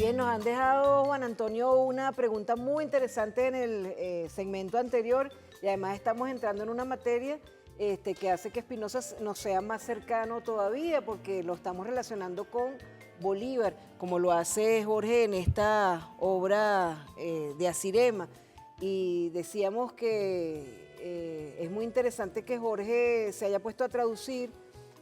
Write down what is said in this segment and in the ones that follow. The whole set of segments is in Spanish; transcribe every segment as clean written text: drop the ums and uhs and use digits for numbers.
Bien, nos han dejado, Juan Antonio, una pregunta muy interesante en el segmento anterior y además estamos entrando en una materia que hace que Spinoza nos sea más cercano todavía porque lo estamos relacionando con Bolívar, como lo hace Jorge en esta obra de Asirema. Y decíamos que es muy interesante que Jorge se haya puesto a traducir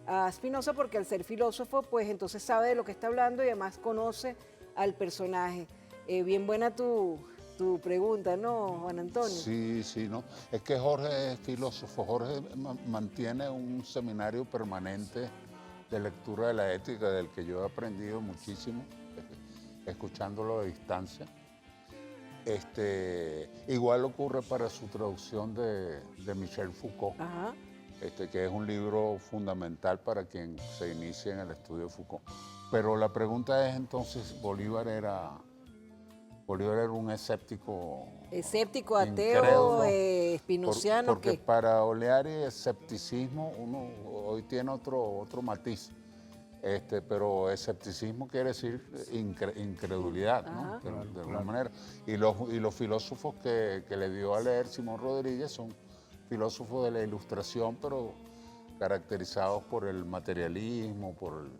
a Spinoza porque al ser filósofo, pues entonces sabe de lo que está hablando y además conoce al personaje. Bien buena tu pregunta, ¿no, Juan Antonio? Sí, sí, no. Es que Jorge es filósofo. Jorge mantiene un seminario permanente de lectura de la ética, del que yo he aprendido muchísimo, escuchándolo a distancia. Igual ocurre para su traducción de Michel Foucault, Ajá. que es un libro fundamental para quien se inicie en el estudio de Foucault. Pero la pregunta es entonces, ¿Bolívar era un escéptico? Escéptico, ateo, Incrédulo, espinociano, porque ¿qué? para Oleari escepticismo uno hoy tiene otro matiz, pero escepticismo quiere decir incredulidad, ¿no? De alguna manera. Y los filósofos que le dio a leer Simón Rodríguez son filósofos de la Ilustración, pero caracterizados por el materialismo, por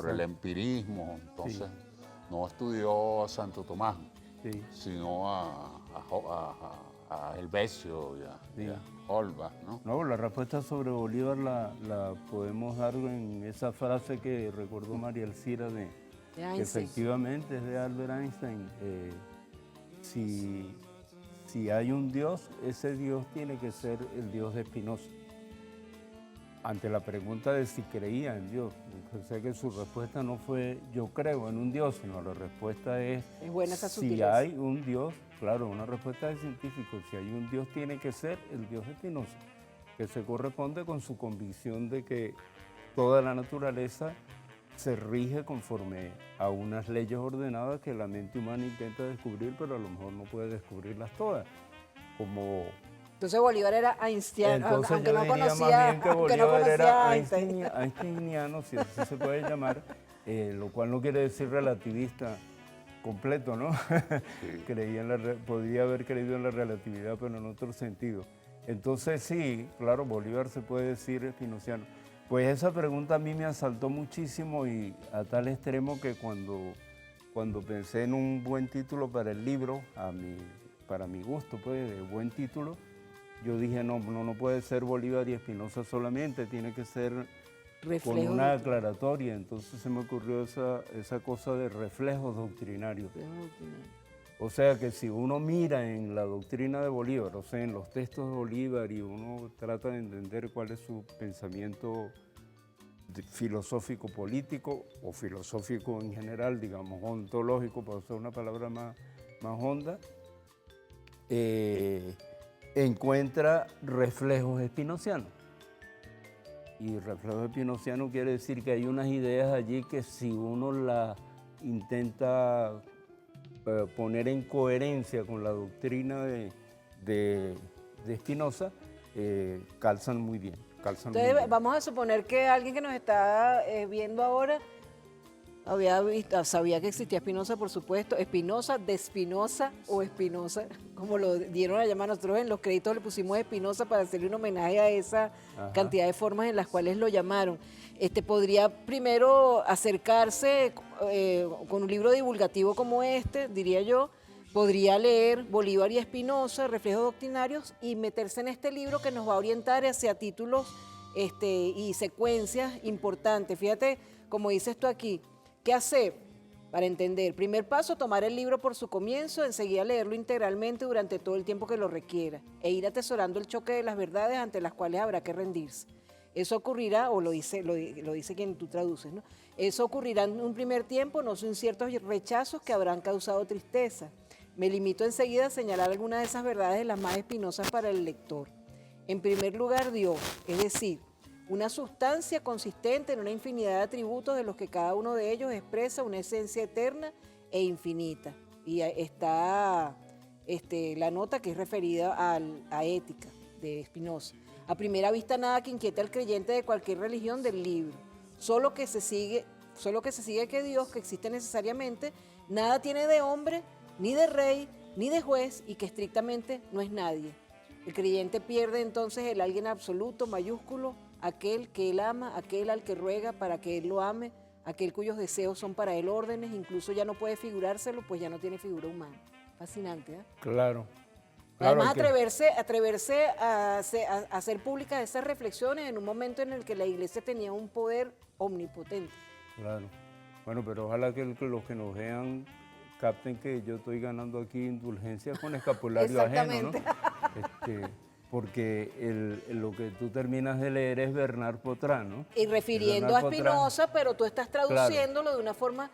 el empirismo. Entonces, no estudió a Santo Tomás, sino a Helvecio y a Holbach, ¿no? No, la respuesta sobre Bolívar la podemos dar en esa frase que recordó María Elcira que efectivamente es de Albert Einstein. Si hay un Dios, ese Dios tiene que ser el Dios de Spinoza. Ante la pregunta de si creía en Dios, sé que su respuesta no fue yo creo en un Dios, sino la respuesta es buena esa si sutileza. hay un Dios, claro, una respuesta de científico, si hay un Dios tiene que ser el Dios de Spinoza, que se corresponde con su convicción de que toda la naturaleza se rige conforme a unas leyes ordenadas que la mente humana intenta descubrir, pero a lo mejor no puede descubrirlas todas, como... Entonces Bolívar era einsteiniano, Entonces aunque yo no diría conocía, más bien que aunque no Bolívar conocía era a Einstein. einsteiniano, si así se puede llamar, lo cual no quiere decir relativista completo, ¿no? Sí. Podría haber creído en la relatividad, pero en otro sentido. Entonces sí, claro, Bolívar se puede decir espinociano. Pues esa pregunta a mí me asaltó muchísimo y a tal extremo que cuando pensé en un buen título para el libro, para mi gusto, pues, de buen título, yo dije, no puede ser Bolívar y Spinoza solamente, tiene que ser con una aclaratoria. Entonces se me ocurrió esa cosa de reflejos doctrinarios. O sea que si uno mira en la doctrina de Bolívar, o sea, en los textos de Bolívar, y uno trata de entender cuál es su pensamiento filosófico político o filosófico en general, digamos, ontológico, para usar una palabra más honda, encuentra reflejos espinocianos. Y reflejos espinocianos quiere decir que hay unas ideas allí que si uno las intenta poner en coherencia con la doctrina de Spinoza, calzan muy bien. Entonces vamos a suponer que alguien que nos está viendo ahora sabía que existía Spinoza, por supuesto, Spinoza, de Spinoza o Spinoza, como lo dieron a llamar. Nosotros en los créditos le pusimos Spinoza para hacerle un homenaje a esa cantidad de formas en las cuales lo llamaron. Podría primero acercarse con un libro divulgativo como este, diría yo, podría leer Bolívar y Spinoza, Reflejos Doctrinarios, y meterse en este libro que nos va a orientar hacia títulos y secuencias importantes. Fíjate, como dices tú aquí, ¿qué hacer para entender? Primer paso, tomar el libro por su comienzo, enseguida leerlo integralmente durante todo el tiempo que lo requiera e ir atesorando el choque de las verdades ante las cuales habrá que rendirse. Eso ocurrirá, o lo dice quien tú traduces, ¿no? Eso ocurrirá en un primer tiempo, no sin ciertos rechazos que habrán causado tristeza. Me limito enseguida a señalar algunas de esas verdades de las más espinosas para el lector. En primer lugar, Dios, es decir, una sustancia consistente en una infinidad de atributos de los que cada uno de ellos expresa una esencia eterna e infinita. Y está la nota que es referida a Ética de Spinoza. A primera vista nada que inquiete al creyente de cualquier religión del libro. Solo que se sigue que Dios, que existe necesariamente, nada tiene de hombre, ni de rey, ni de juez, y que estrictamente no es nadie. El creyente pierde entonces el alguien absoluto, mayúsculo, aquel que él ama, aquel al que ruega para que él lo ame, aquel cuyos deseos son para él órdenes, incluso ya no puede figurárselo, pues ya no tiene figura humana. Fascinante, ¿eh? Claro. Además, hay que- atreverse a hacer públicas esas reflexiones en un momento en el que la iglesia tenía un poder omnipotente. Claro. Bueno, pero ojalá que los que nos vean capten que yo estoy ganando aquí indulgencia con escapulario ajeno, ¿no? Porque lo que tú terminas de leer es Bernard Potrà, ¿no? Y refiriendo Bernard a Potrà. Spinoza, pero tú estás traduciéndolo de una forma,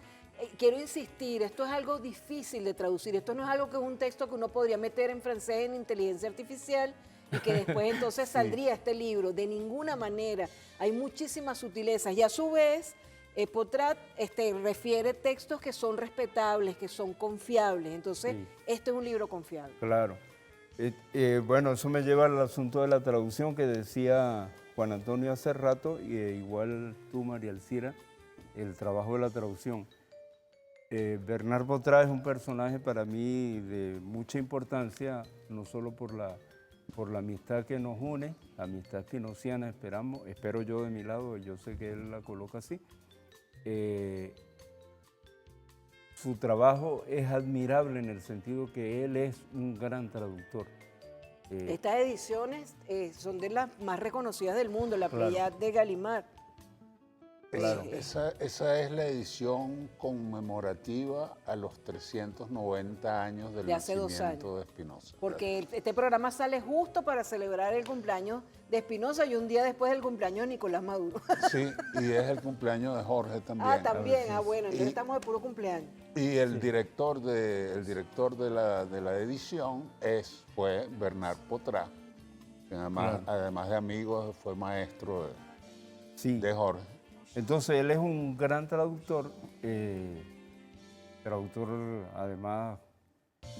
quiero insistir, esto es algo difícil de traducir, esto no es algo que es un texto que uno podría meter en francés en inteligencia artificial y que después entonces saldría este libro, de ninguna manera, hay muchísimas sutilezas y a su vez Potrà refiere textos que son respetables, que son confiables, entonces Sí. este es un libro confiable. Claro. Bueno, eso me lleva al asunto de la traducción que decía Juan Antonio hace rato, y igual tú, María Elcira, el trabajo de la traducción. Bernard Potrà es un personaje para mí de mucha importancia, no solo por la amistad que nos une, la amistad spinociana, espero yo de mi lado, yo sé que él la coloca así. Su trabajo es admirable en el sentido que él es un gran traductor. Estas ediciones son de las más reconocidas del mundo, la Claro. Pléiade de Gallimard. Claro. Esa es la edición conmemorativa a los 390 años del De hace 2 nacimiento de Spinoza. Porque este programa sale justo para celebrar el cumpleaños de Spinoza y un día después del cumpleaños de Nicolás Maduro. Sí, y es el cumpleaños de Jorge también. Ah, también, bueno, entonces Y- estamos de puro cumpleaños. Y el director de la edición fue Bernard Potrà, que además de amigo fue maestro Sí. de Jorge. Entonces él es un gran traductor, traductor además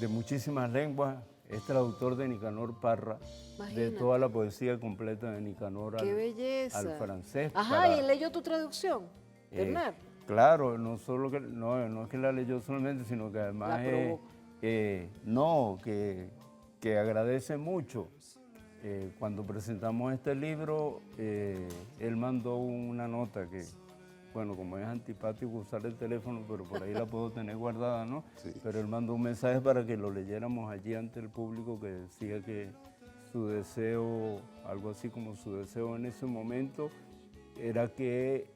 de muchísimas lenguas, es traductor de Nicanor Parra, de Imagínate. toda la poesía completa de Nicanor ¡Qué belleza! al francés. Ajá, ¿y él leyó tu traducción, Bernard? Claro, no solo que no es que la leyó solamente, sino que además La probó. que agradece mucho. Cuando presentamos este libro, él mandó una nota que, bueno, como es antipático usar el teléfono, pero por ahí la puedo tener guardada, ¿no? Sí. Pero él mandó un mensaje para que lo leyéramos allí ante el público, que decía que su deseo, algo así como su deseo en ese momento, era que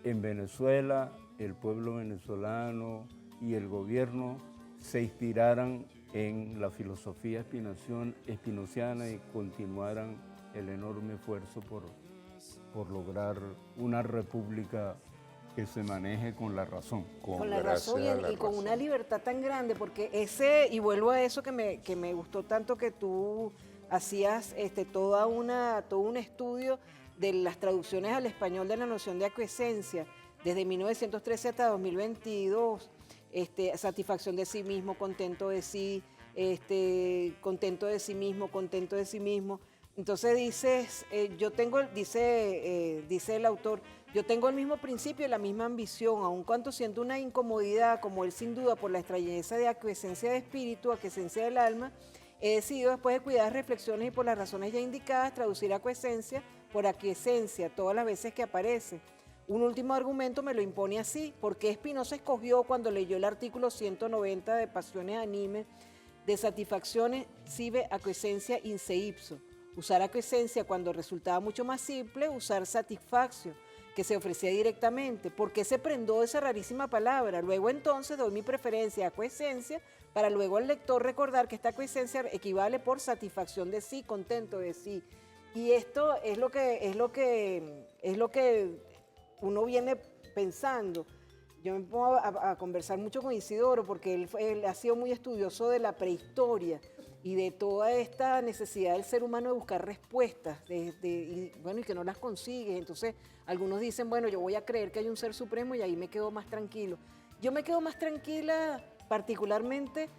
en Venezuela el pueblo venezolano y el gobierno se inspiraran en la filosofía espinociana y continuaran el enorme esfuerzo por lograr una república que se maneje con la razón. Con la gracias razón a la y con razón. una libertad tan grande, porque y vuelvo a eso que me gustó tanto, que tú hacías todo un estudio de las traducciones al español de la noción de aquiescencia, desde 1913 hasta 2022, satisfacción de sí mismo, contento de sí, contento de sí mismo, contento de sí mismo. Entonces dices, dice el autor, yo tengo el mismo principio y la misma ambición, aun cuando siento una incomodidad, como él sin duda, por la extrañeza de aquiescencia de espíritu, aquiescencia del alma, he decidido, después de cuidadas reflexiones y por las razones ya indicadas, traducir aquiescencia por aquiescencia todas las veces que aparece. Un último argumento me lo impone así: ¿por qué Spinoza escogió, cuando leyó el artículo 190 de Pasiones Anime, de satisfacciones sive aquiescencia in se ipso? Usar aquiescencia cuando resultaba mucho más simple usar satisfaccio, que se ofrecía directamente. ¿Por qué se prendó esa rarísima palabra? Luego entonces doy mi preferencia a aquiescencia, para luego al lector recordar que esta aquiescencia equivale por satisfacción de sí, contento de sí. Y esto es lo que uno viene pensando. Yo me pongo a conversar mucho con Isidoro, porque él ha sido muy estudioso de la prehistoria y de toda esta necesidad del ser humano de buscar respuestas, y que no las consigue. Entonces, algunos dicen, bueno, yo voy a creer que hay un ser supremo y ahí me quedo más tranquilo. Yo me quedo más tranquila particularmente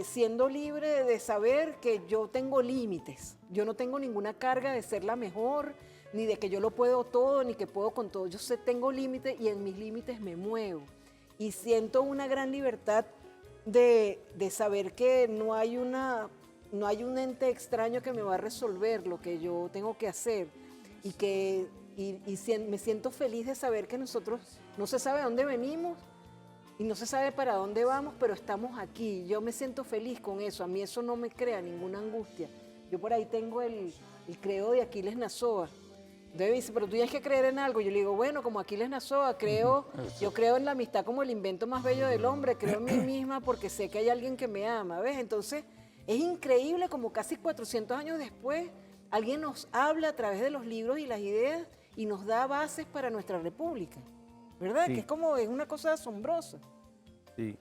siendo libre de saber que yo tengo límites. Yo no tengo ninguna carga de ser la mejor, ni de que yo lo puedo todo, ni que puedo con todo. Yo tengo límites y en mis límites me muevo. y siento una gran libertad de saber que no hay un ente extraño que me va a resolver lo que yo tengo que hacer me siento feliz de saber que nosotros no se sabe de dónde venimos y no se sabe para dónde vamos, pero estamos aquí. Yo me siento feliz con eso, a mí eso no me crea ninguna angustia. Yo por ahí tengo el credo de Aquiles Nazoa. Entonces me dice, pero tú tienes que creer en algo. Yo le digo, bueno, como Aquiles Nazoa, yo creo en la amistad como el invento más bello del hombre, creo en mí misma porque sé que hay alguien que me ama, ¿ves? Entonces es increíble como casi 400 años después, alguien nos habla a través de los libros y las ideas y nos da bases para nuestra república, ¿verdad? Sí. Que es una cosa asombrosa. Sí.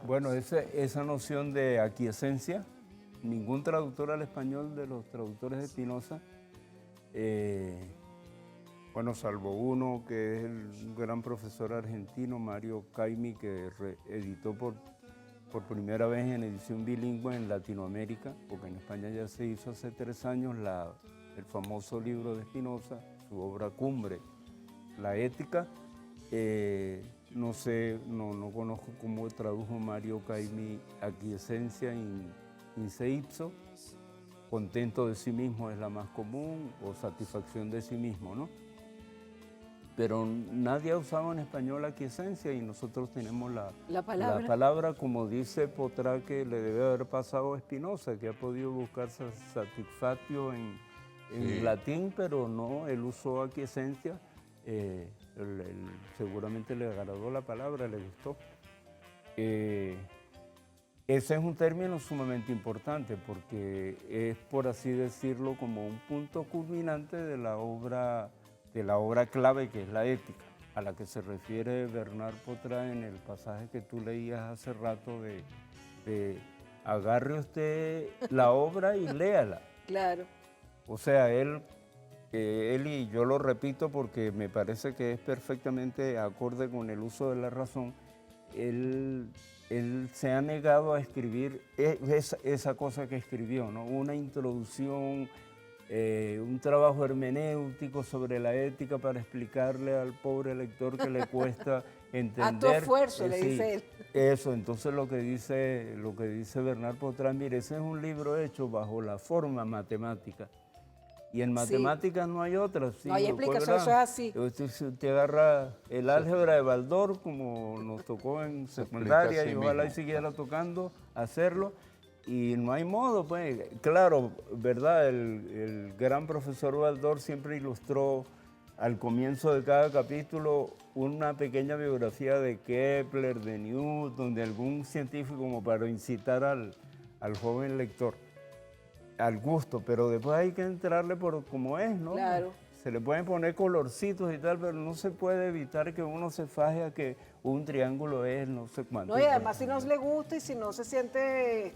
Bueno, esa noción de aquiescencia, ningún traductor al español de los traductores de Spinoza, bueno, salvo uno que es un gran profesor argentino, Mario Caimi, que editó por primera vez en edición bilingüe en Latinoamérica, porque en España ya se hizo hace 3 años el famoso libro de Spinoza, su obra cumbre, La Ética. No sé, no conozco cómo tradujo Mario Caimi aquiescencia in se ipso, contento de sí mismo es la más común, o satisfacción de sí mismo, ¿no? Pero nadie ha usado en español aquiescencia y nosotros tenemos la palabra, como dice Potra, que le debe haber pasado a Spinoza, que ha podido buscar satisfactio en latín, pero no, él usó aquiescencia. Seguramente le agradó la palabra, le gustó. Ese es un término sumamente importante porque es, por así decirlo, como un punto culminante de la obra clave que es la Ética, a la que se refiere Bernard Potra en el pasaje que tú leías hace rato de agarre usted la obra y léala. Claro. O sea, él, y yo lo repito porque me parece que es perfectamente acorde con el uso de la razón, él se ha negado a escribir esa cosa que escribió, ¿no? Una introducción, un trabajo hermenéutico sobre la ética para explicarle al pobre lector que le cuesta entender. A tu esfuerzo, le dice él. Eso, entonces lo que dice Bernard Potra, mire, ese es un libro hecho bajo la forma matemática. Y en matemáticas no hay otra. No hay explicación, eso es así. Usted agarra el álgebra de Baldor, como nos tocó en secundaria, y ojalá y siguiera tocando hacerlo. Y no hay modo, pues. Claro, ¿verdad? El gran profesor Baldor siempre ilustró al comienzo de cada capítulo una pequeña biografía de Kepler, de Newton, de algún científico, como para incitar al joven lector al gusto, pero después hay que entrarle por como es, ¿no? Claro. Se le pueden poner colorcitos y tal, pero no se puede evitar que uno se faje a que un triángulo es no sé cuánto. No, y además si no le gusta y si no se siente,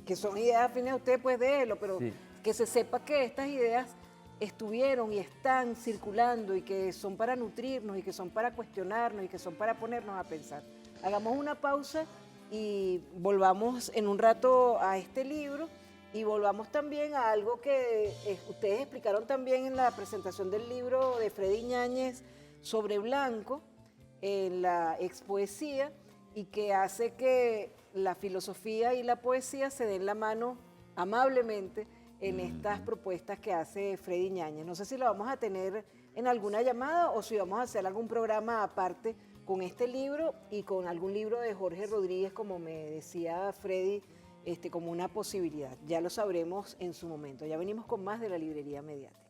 que son ideas afines a usted, pues déjelo, pero sí, que se sepa que estas ideas estuvieron y están circulando y que son para nutrirnos y que son para cuestionarnos y que son para ponernos a pensar. Hagamos una pausa y volvamos en un rato a este libro y volvamos también a algo que ustedes explicaron también en la presentación del libro de Freddy Ñáñez sobre Blanco en la expoesía y que hace que la filosofía y la poesía se den la mano amablemente en estas propuestas que hace Freddy Ñáñez. No sé si lo vamos a tener en alguna llamada o si vamos a hacer algún programa aparte con este libro y con algún libro de Jorge Rodríguez, como me decía Freddy, como una posibilidad. Ya lo sabremos en su momento. Ya venimos con más de la Librería Mediática.